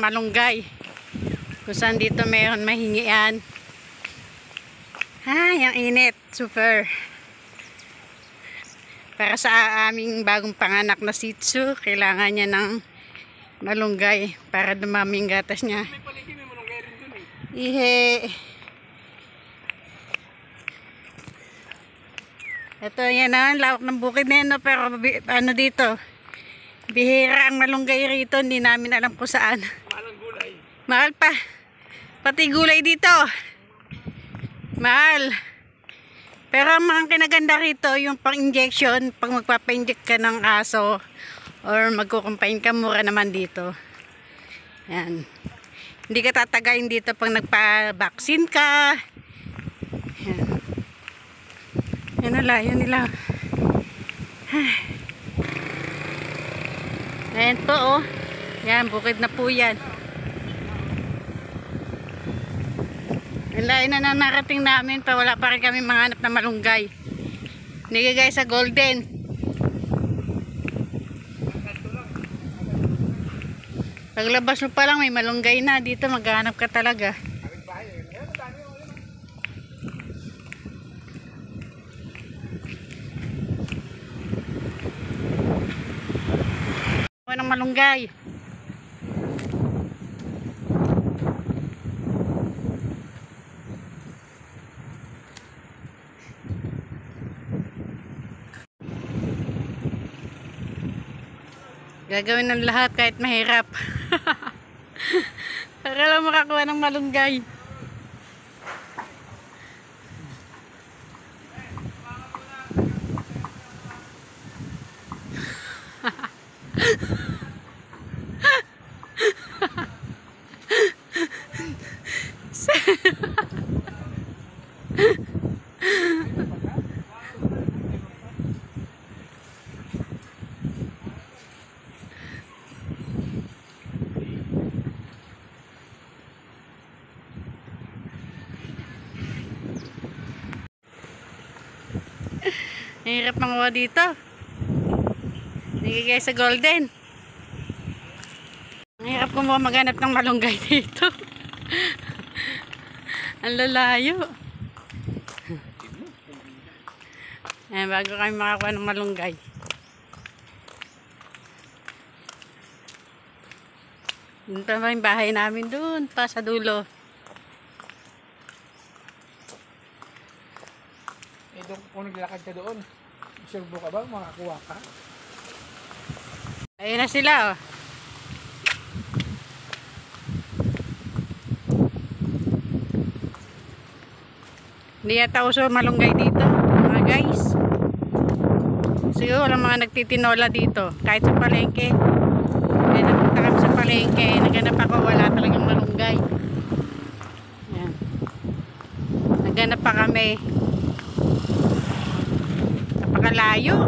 malunggay. Kung saan dito mayroon mahingian. Ay, ang init. Super. Para sa aming bagong panganak na Shih Tzu, kailangan niya ng malunggay para dumami ang gatas niya. May palengke, may malunggay rin dun eh. Ihe. Ito yan na, lawak ng bukid na yan, no? Pero ano dito, bihira ang malunggay rito, hindi namin alam kung saan. Mahal ang gulay. Mahal pa. Pati gulay dito. Mahal. Pero ang mga kinaganda rito, yung pang-injection, pag magpapa-inject ka ng aso, or magkukumpain ka, mura naman dito. Yan. Hindi ka tatagayin dito pag nagpa-vaccine ka. Yan. Yan nila, yan nila. Ayan po, oh. Yan, bukid na po yan. Ang layo na narating namin pa wala pa rin kami manghanap na malunggay. Hindi guys sa golden. Paglabas mo pa lang may malunggay na. Dito maghanap ka talaga. Ako ng malunggay. Gagawin ng lahat kahit mahirap. Para lang makakuha ng malunggay. Hirap manguha dito. Nagigay sa golden. Ang hirap kumuha maghanap ng malunggay dito. Ang lalayo. Ayan, bago kami makakuha ng malunggay. Doon pa yung bahay namin doon pa sa dulo. Eh, doon, kung naglalakad ka doon, sure ka ba? Makakuha ka? Ayun na sila, oh. Hindi yata uso malunggay dito, mga guys. Siguro walang mga nagtitinola dito. Kahit sa palengke. Kaya nagpunta kami sa palengke. Naganap ako, wala talagang malunggay. Ayan. Naganap pa kami. Napakalayo.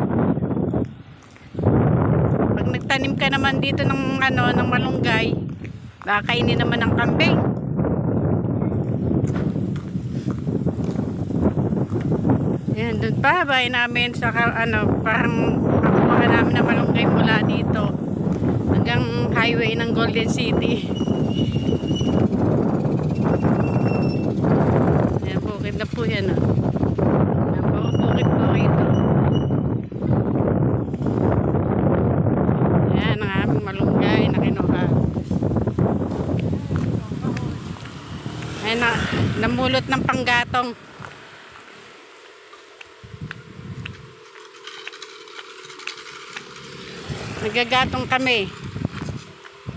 Pag nagtanim ka naman dito ng ng malunggay, baka kainin naman ng kambing. Yan, doon pa bahay namin sa parang pakuha namin na malunggay mula dito hanggang highway ng Golden City. Yan, bukid na po yan, oh. Yan po, bukid po ito. Yan ang aming malunggay na kinuha. Ayan na, namulot ng panggatong. Nagagatong kami.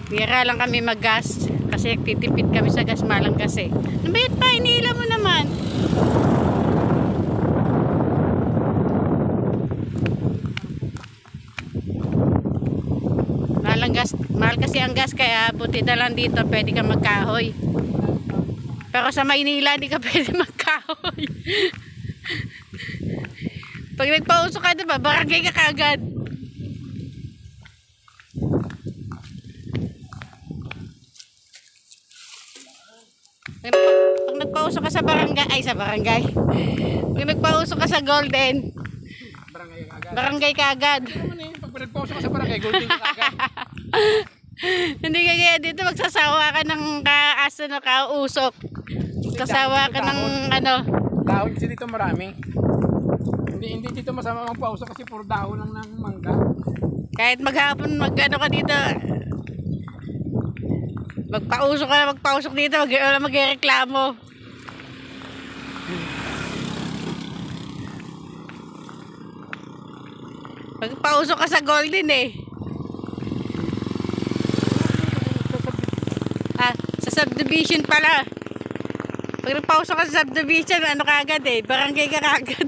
Bira lang kami mag-gas kasi titipid kami sa gas, malang gas eh. Nabayad pa, iniila mo naman. Malang gas, mahal kasi ang gas kaya buti na lang dito pwede ka magkahoy. Pero sa Maynila hindi ka pwede magkahoy. Pag nagpauso ka diba, barangay ka kaagad. Pag nagpauso ka sa barangay, pag nagpauso ka sa Golden, barangay ka agad. Pag nagpauso ka sa barangay, golden ka agad. Hindi ka kaya dito magsasawa ka ng kaaso na kausok. Magsasawa ka ng ano. Dahon kasi dito marami. Hindi dito masama magpauso kasi puro dahon lang ng mangga. Kahit maghapon mag-ano ka dito. Magpausok dito. Wala magreklamo. Magpausok ka sa Golden eh. Sa subdivision pala. Pag nagpausok ka sa subdivision, ano kagad eh. Barangay ka kagad.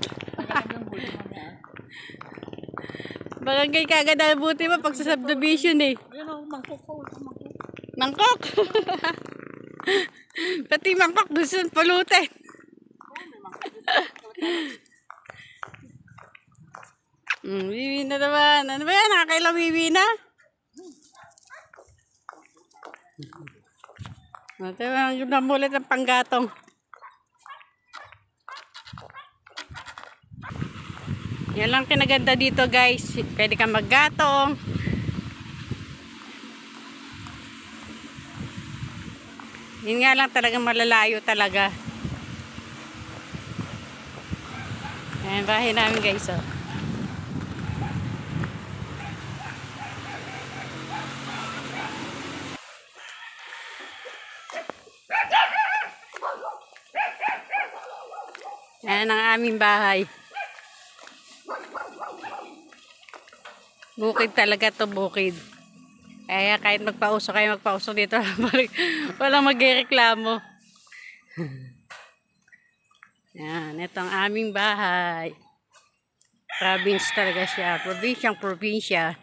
Barangay kagad ang buti mo pag sa subdivision eh. Ayun o, mangkok po. Mangkok. Pati mangkok doon sa pulutin. Wiwi na naman. Ano ba yan? Nakakailang wiwi na? Ito yung namulit ng panggatong. Yan lang kinaganda dito guys. Pwede kang maggatong. Yun nga lang talagang malalayo talaga. Ayan, bahay namin guys. Oh. Ayan ang aming bahay. Bukid talaga to, bukid. Kaya kahit magpausok kayo, magpausok dito. Walang magreklamo. Yan, ito ang aming bahay. Province talaga siya. Probinsyang probinsya.